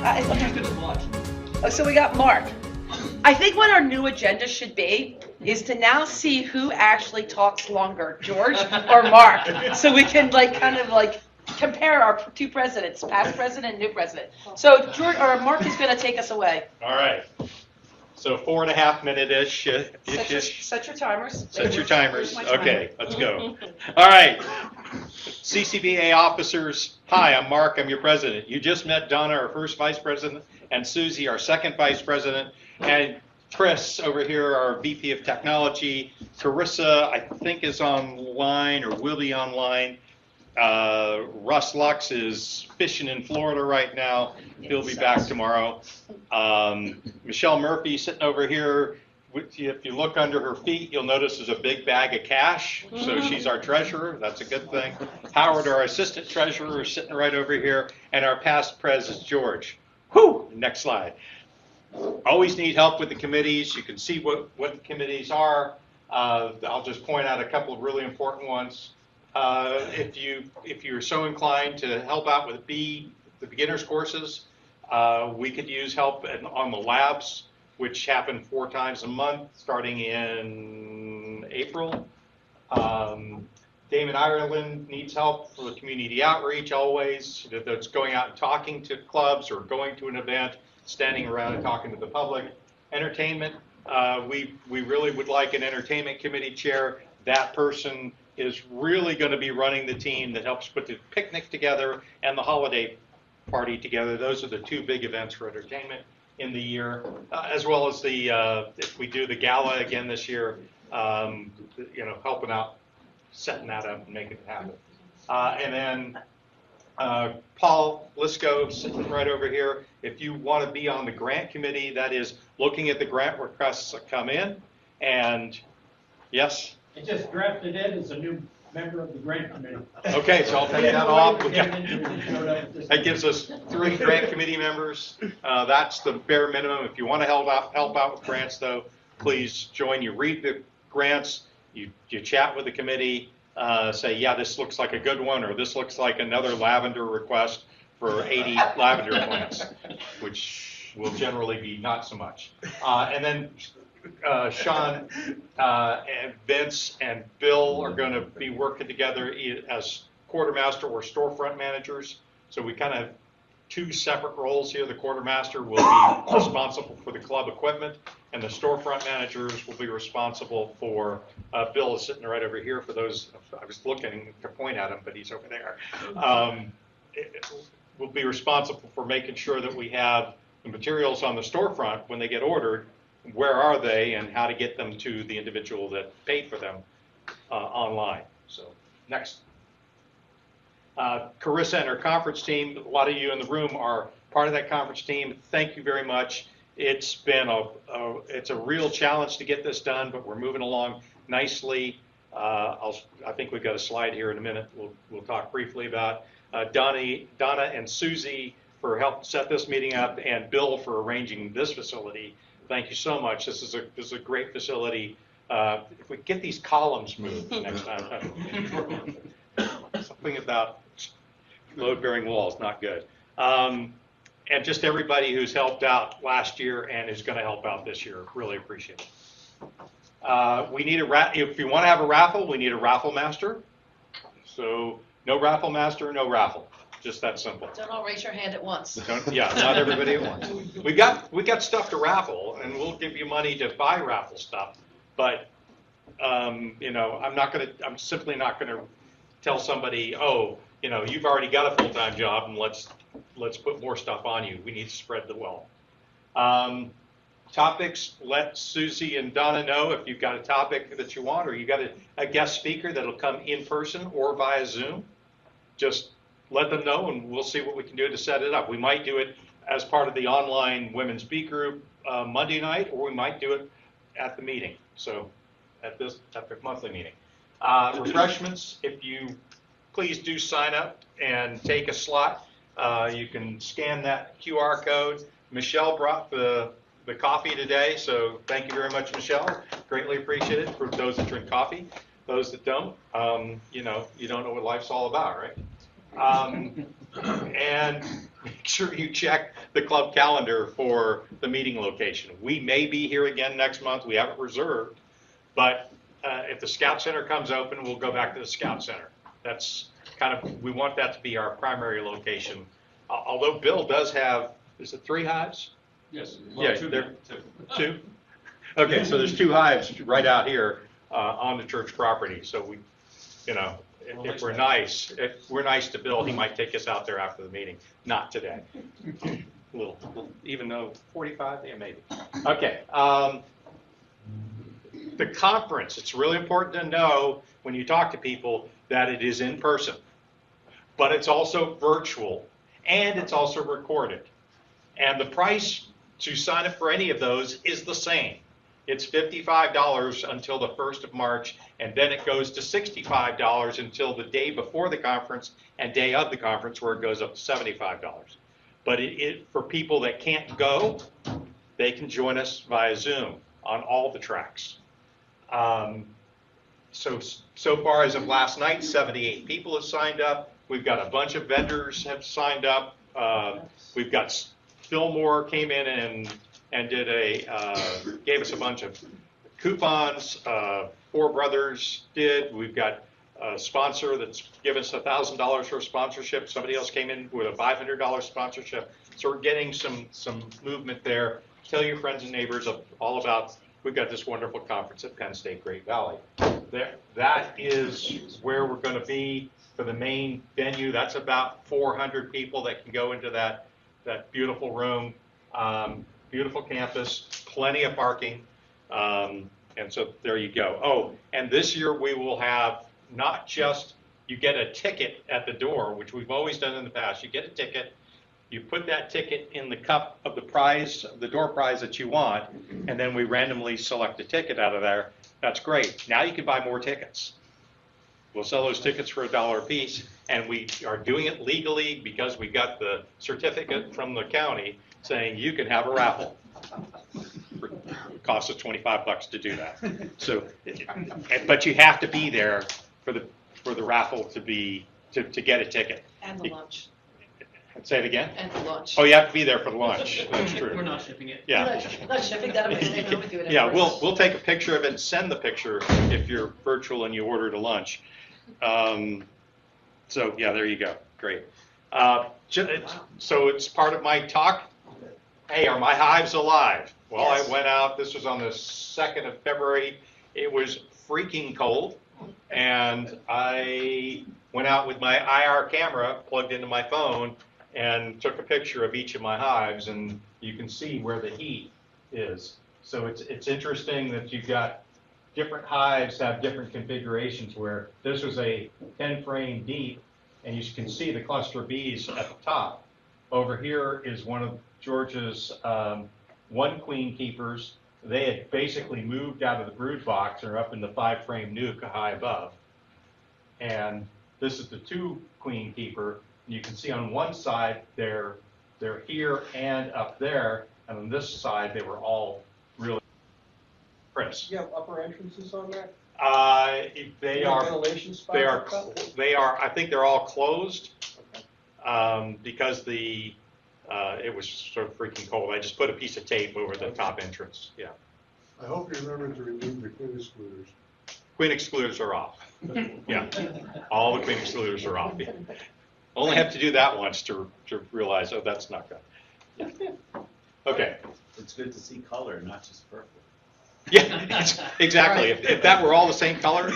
Somebody's gonna watch. So we got Mark. I think what our new agenda should be is to now see who actually talks longer, George or Mark, so we can kind of compare our two presidents, past president and new president. So George or Mark is going to take us away. All right. So 4.5 minute-ish. Set your timers. Set your timers. Where's my timer? Okay, let's go. All right. CCBA officers, hi, I'm Mark. I'm your president. You just met Donna, our first vice president, and Susie, our second vice president, and Chris over here, our VP of technology. Carissa, I think, is online or will be online. Russ Lux is fishing in Florida right now. He'll be back tomorrow. Michelle Murphy sitting over here. If you look under her feet, you'll notice there's a big bag of cash. So she's our treasurer. That's a good thing. Howard, our assistant treasurer, is sitting right over here. And our past pres is George. Whew! Next slide. Always need help with the committees. You can see what the committees are. I'll just point out a couple of really important ones. If you're so inclined to help out with the beginners courses, we could use help on the labs, which happen 4 times a month, starting in April. Damon Ireland needs help for community outreach always. That's going out and talking to clubs or going to an event, standing around and talking to the public. Entertainment, we really would like an entertainment committee chair. That person is really going to be running the team that helps put the picnic together and the holiday party together. Those are the 2 big events for entertainment in the year, as well as if we do the gala again this year, helping out, setting that up and making it happen. And then Paul Lisco sitting right over here. If you want to be on the grant committee, that is looking at the grant requests that come in. And yes? I just drafted in as a new member of the grant committee. Okay, so I'll take that off. That gives us 3 grant committee members. That's the bare minimum. If you want to help out with grants, though, please join. You read the grants, you chat with the committee, say, yeah, this looks like a good one, or this looks like another lavender request for 80 lavender plants, which will generally be not so much. And then Sean and Vince and Bill are going to be working together as quartermaster or storefront managers. So we kind of have 2 separate roles here. The quartermaster will be responsible for the club equipment, and the storefront managers will be responsible for, Bill is sitting right over here for those, I was looking to point at him, but he's over there. Will be responsible for making sure that we have the materials on the storefront when they get ordered. Where are they, and how to get them to the individual that paid for them online. So next. Carissa and her conference team, a lot of you in the room are part of that conference team. Thank you very much. It's been it's a real challenge to get this done, but we're moving along nicely. I think we've got a slide here in a minute. We'll talk briefly about Donna and Susie for helping set this meeting up, and Bill for arranging this facility. Thank you so much. This is a great facility. If we get these columns moved next time. Something about load-bearing walls, not good. And just everybody who's helped out last year and is going to help out this year. Really appreciate it. We need if you want to have a raffle, we need a raffle master. So no raffle master, no raffle. Just that simple. Don't all raise your hand at once. Yeah, not everybody at once. We got stuff to raffle, and we'll give you money to buy raffle stuff. But I'm simply not going to tell somebody, oh, you've already got a full-time job, and let's put more stuff on you. We need to spread the wealth. Topics, let Susie and Donna know if you've got a topic that you want, or you got a guest speaker that'll come in person or via Zoom. Just let them know, and we'll see what we can do to set it up. We might do it as part of the online Women's Beat Group Monday night, or we might do it at the meeting. So at the monthly meeting. Refreshments, if you please do sign up and take a slot. You can scan that QR code. Michelle brought the coffee today, so thank you very much, Michelle. Greatly appreciate it for those that drink coffee. Those that don't, you don't know what life's all about, right? And make sure you check the club calendar for the meeting location. We may be here again next month. We have it reserved. But if the Scout Center comes open, we'll go back to the Scout Center. That's kind of, we want that to be our primary location. Although Bill does have, is it 3 hives? Yes. Yeah, there, 2? Okay, so there's 2 hives right out here on the church property. So we, you know, if we're nice to Bill, he might take us out there after the meeting. Not today. Little, even though 45, yeah, maybe. Okay. The conference, it's really important to know when you talk to people that it is in person, but it's also virtual and it's also recorded. And the price to sign up for any of those is the same. It's $55 until the 1st of March, and then it goes to $65 until the day before the conference and day of the conference, where it goes up to $75. But for people that can't go, they can join us via Zoom on all the tracks. So far as of last night, 78 people have signed up. We've got a bunch of vendors have signed up. We've got Fillmore came in and did gave us a bunch of coupons. Four Brothers did. We've got a sponsor that's given us $1,000 for a sponsorship. Somebody else came in with a $500 sponsorship. So we're getting some movement there. Tell your friends and neighbors all about. We've got this wonderful conference at Penn State Great Valley. That is where we're going to be for the main venue. That's about 400 people that can go into that beautiful room. Beautiful campus, plenty of parking, and so there you go. Oh, and this year we will have not just, you get a ticket at the door, which we've always done in the past. You get a ticket, you put that ticket in the cup of the prize, the door prize that you want, and then we randomly select a ticket out of there. That's great. Now you can buy more tickets. We'll sell those tickets for $1 a piece, and we are doing it legally because we got the certificate from the county saying you can have a raffle. It costs us $25 to do that. So, but you have to be there for the raffle to get a ticket. And the lunch. Say it again. And the lunch. Oh, you have to be there for the lunch. That's true. We're not shipping it. Yeah. Not shipping that. We do it. Yeah, we'll take a picture of it and send the picture if you're virtual and you ordered a lunch. So yeah, there you go. Great. So it's part of my talk. Hey, are my hives alive? Well, Yes. I went out. This was on the 2nd of February. It was freaking cold, and I went out with my IR camera plugged into my phone and took a picture of each of my hives, and you can see where the heat is. So it's interesting that you've got different hives have different configurations, where this was a 10 frame deep, and you can see the cluster of bees at the top. Over here is one of George's 1 queen keepers. They had basically moved out of the brood box and are up in the 5 frame nuke high above. And this is the 2 queen keeper. You can see on one side they're here and up there, and on this side they were all really Chris. Do you have upper entrances on that? They No are. ventilation spots They up are. top? They are. I think they're all closed because it was so freaking cold. I just put a piece of tape over the top entrance. Yeah. I hope you remember to remove the queen excluders. Queen excluders are off. Yeah. All the queen excluders are off. Only have to do that once to realize, oh, that's not good. Okay. It's good to see color, not just purple. Yeah, exactly. If that were all the same color,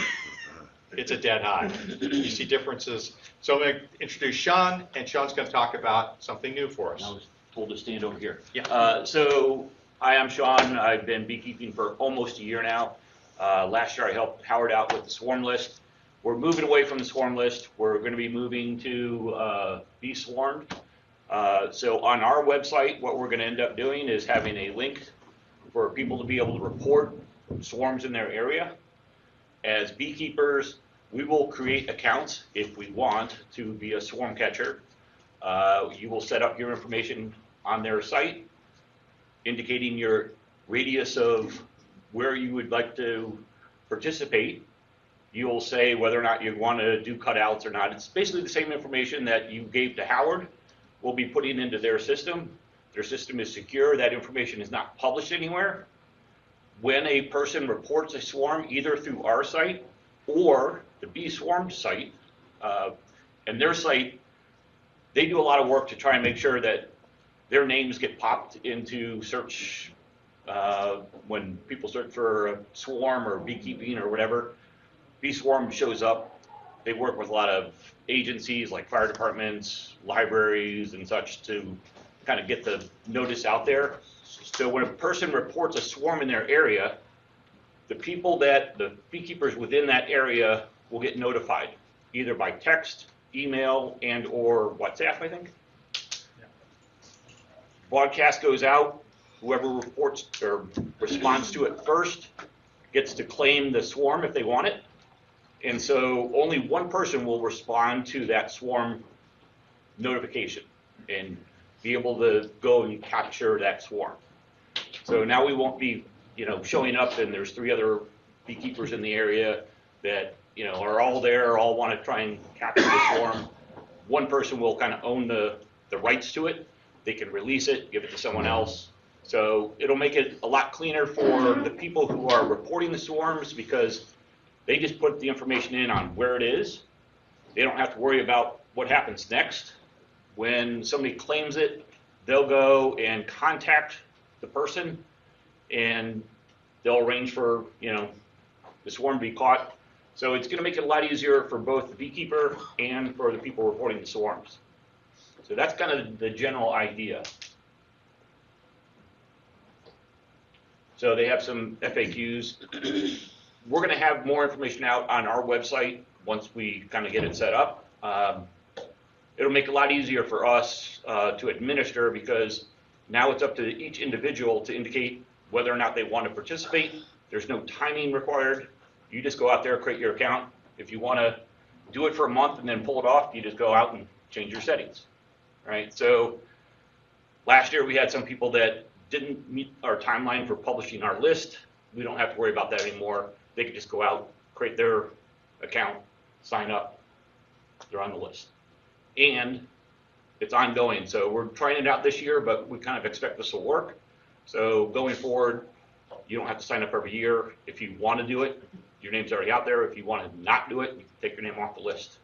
it's a dead hive. You see differences. So I'm going to introduce Sean, and Sean's going to talk about something new for I us. was told to stand over here. Yeah. So hi, I'm Sean. I've been beekeeping for almost a year now. Last year I helped Howard out with the Swarmlist. We're moving away from the Swarmlist. We're going to be moving to Bee Swarmed. So on our website, what we're going to end up doing is having a link for people to be able to report swarms in their area. As beekeepers, we will create accounts if we want to be a swarm catcher. You will set up your information on their site, indicating your radius of where you would like to participate. You'll say whether or not you want to do cutouts or not. It's basically the same information that you gave to Howard will be putting into their system. Their system is secure. That information is not published anywhere. When a person reports a swarm, either through our site or the Bee Swarm site, and their site, they do a lot of work to try and make sure that their names get popped into search when people search for a swarm or beekeeping or whatever. Bee Swarm shows up. They work with a lot of agencies like fire departments, libraries, and such to kind of get the notice out there. So when a person reports a swarm in their area, the beekeepers within that area will get notified, either by text, email, and or WhatsApp, I think. Broadcast goes out. Whoever reports or responds to it first gets to claim the swarm if they want it. And so only one person will respond to that swarm notification and be able to go and capture that swarm. So now we won't be, showing up and there's 3 other beekeepers in the area that, are all there, all want to try and capture the swarm. One person will kind of own the rights to it. They can release it, give it to someone else. So it'll make it a lot cleaner for the people who are reporting the swarms because they just put the information in on where it is. They don't have to worry about what happens next. When somebody claims it, they'll go and contact the person and they'll arrange for, the swarm to be caught. So it's going to make it a lot easier for both the beekeeper and for the people reporting the swarms. So that's kind of the general idea. So they have some FAQs. We're going to have more information out on our website once we kind of get it set up. It'll make it a lot easier for us to administer because now it's up to each individual to indicate whether or not they want to participate. There's no timing required. You just go out there, create your account. If you want to do it for a month and then pull it off, you just go out and change your settings. Right? So last year we had some people that didn't meet our timeline for publishing our list. We don't have to worry about that anymore. They can just go out, create their account, sign up. They're on the list. And it's ongoing. So we're trying it out this year, but we kind of expect this will work. So going forward, you don't have to sign up every year. If you want to do it, your name's already out there. If you want to not do it, you can take your name off the list.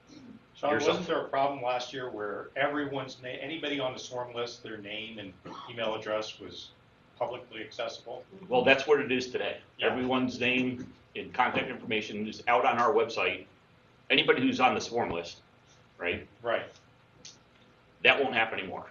Sean, wasn't there a problem last year where everyone's name, anybody on the swarm list, their name and email address was publicly accessible? Well, that's what it is today. Yeah. Everyone's name and contact information is out on our website. Anybody who's on the swarm list, right? Right. That won't happen anymore.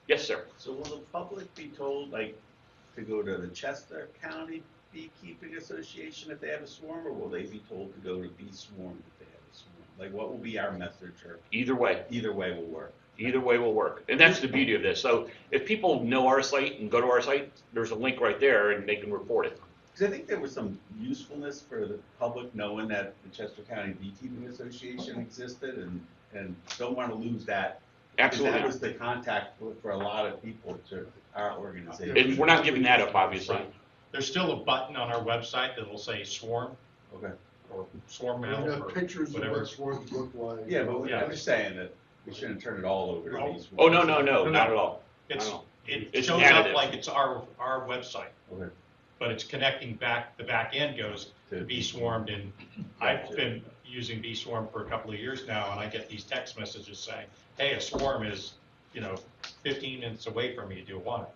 Yes, sir. So will the public be told, to go to the Chester County Beekeeping Association if they have a swarm, or will they be told to go to Bee Swarm if they have a swarm? What will be our message? Or Either way. Either way will work. Either way will work. And that's the beauty of this. So if people know our site and go to our site, there's a link right there and they can report it. Because I think there was some usefulness for the public knowing that the Chester County Beekeeping Association existed and don't want to lose that. Absolutely. That was the contact for a lot of people to our organization. And we're not giving that up, obviously. There's still a button on our website that'll say swarm Okay. or swarm We mail have or pictures of whatever. what swarms look like. Yeah, but Yeah. I'm just saying that we shouldn't turn it all over to No. these. Oh, no, not at all. Not at It's, all. it It's shows additive. up like it's our website, Okay. but it's connecting back, the back end goes to Bee Swarmed, and I've Gotcha. been using Bee Swarm for a couple of years now, and I get these text messages saying, hey, a swarm is, 15 minutes away from me, do you want it?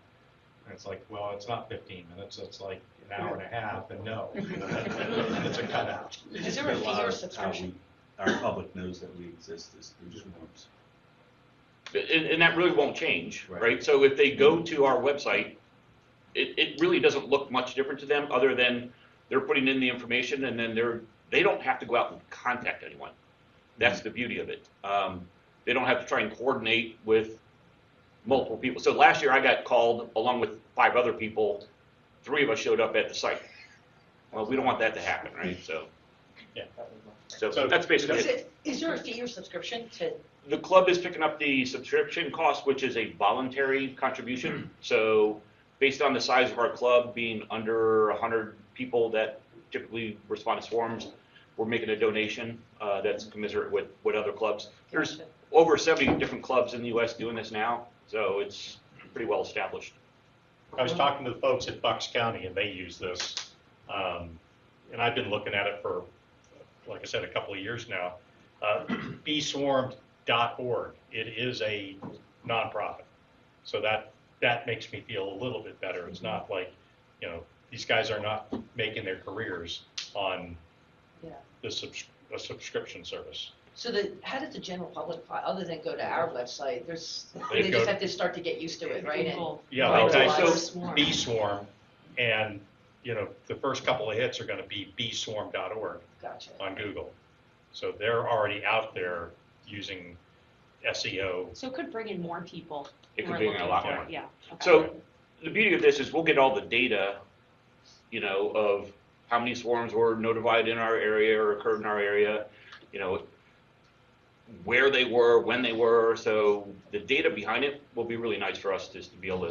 And it's like, well, it's not 15 minutes, it's like an hour and a half, and no, it's a cutout. Is there a fee or subscription? Our public knows that we exist as through swarms. And that really won't change, Right. right? So if they go to our website, it really doesn't look much different to them other than they're putting in the information and then they don't have to go out and contact anyone. That's the beauty of it. They don't have to try and coordinate with multiple people. So last year I got called along with 5 other people. 3 of us showed up at the site. Well, we don't want that to happen, right? So that's basically it. Is there a fee or subscription to? The club is picking up the subscription cost, which is a voluntary contribution. So based on the size of our club being under 100 people that typically respond to swarms, we're making a donation that's commensurate with other clubs. There's over 70 different clubs in the U.S. doing this now. So it's pretty well established. I was talking to the folks at Bucks County, and they use this. And I've been looking at it for, like I said, a couple of years now. Beeswarmed.org. It is a nonprofit. So that makes me feel a little bit better. It's not like, these guys are not making their careers on Yeah. a subscription service. So how does the general public, other than go to our website, They they go- just have to start to get used to it, right? And Yeah, Well, they so- type Swarm. Bee Swarm, and, the first couple of hits are going to be beeswarm.org Gotcha. on Google. So they're already out there using SEO. So it could bring in more people. It who could are bring in a looking lot for it, more. Yeah. okay. So the beauty of this is we'll get all the data, of how many swarms were notified in our area or occurred in our area, where they were, when they were. So the data behind it will be really nice for us just to be able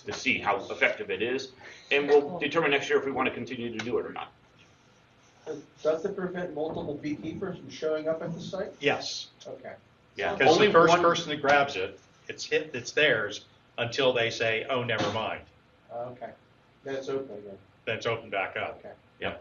to see how effective it is. And we'll determine next year if we want to continue to do it or not. Does it prevent multiple beekeepers from showing up at the site? Yes, Okay. Yeah. because Only the first one- person that grabs it, it's theirs until they say, oh, never mind. Okay. Then it's open again. Then it's open back up. Okay.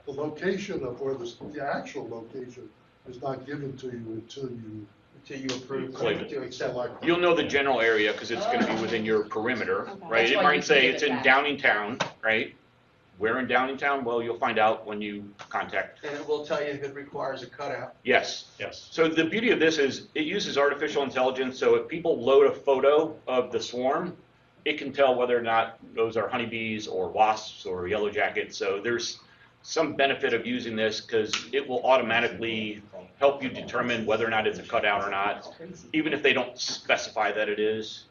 The location of where the actual location is not given to you until you Until you approve, Claim it. to accept. select. You'll know the general area because it's going to be within your perimeter, Okay. right? That's It why you might say give it's it in back. Downingtown, right? Where in Downingtown? Well, you'll find out when you contact. And it will tell you if it requires a cutout. Yes. Yes. So the beauty of this is it uses artificial intelligence. So if people load a photo of the swarm, it can tell whether or not those are honeybees or wasps or yellow jackets. So there's some benefit of using this because it will automatically help you determine whether or not it's a cutout or not. That's crazy. Even if they don't specify that it is,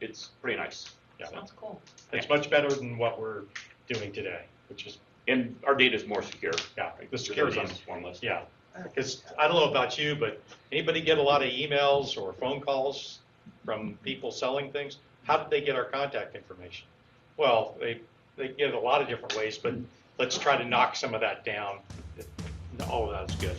it's pretty nice. Yeah. Sounds cool. It's much better than what we're doing today, which is, And our data is more secure. yeah, the Because security it's on is, the swarm list. yeah. Because I don't know about you, but anybody get a lot of emails or phone calls from people selling things? How did they get our contact information? Well, they get it a lot of different ways, but let's try to knock some of that down. All of that is good.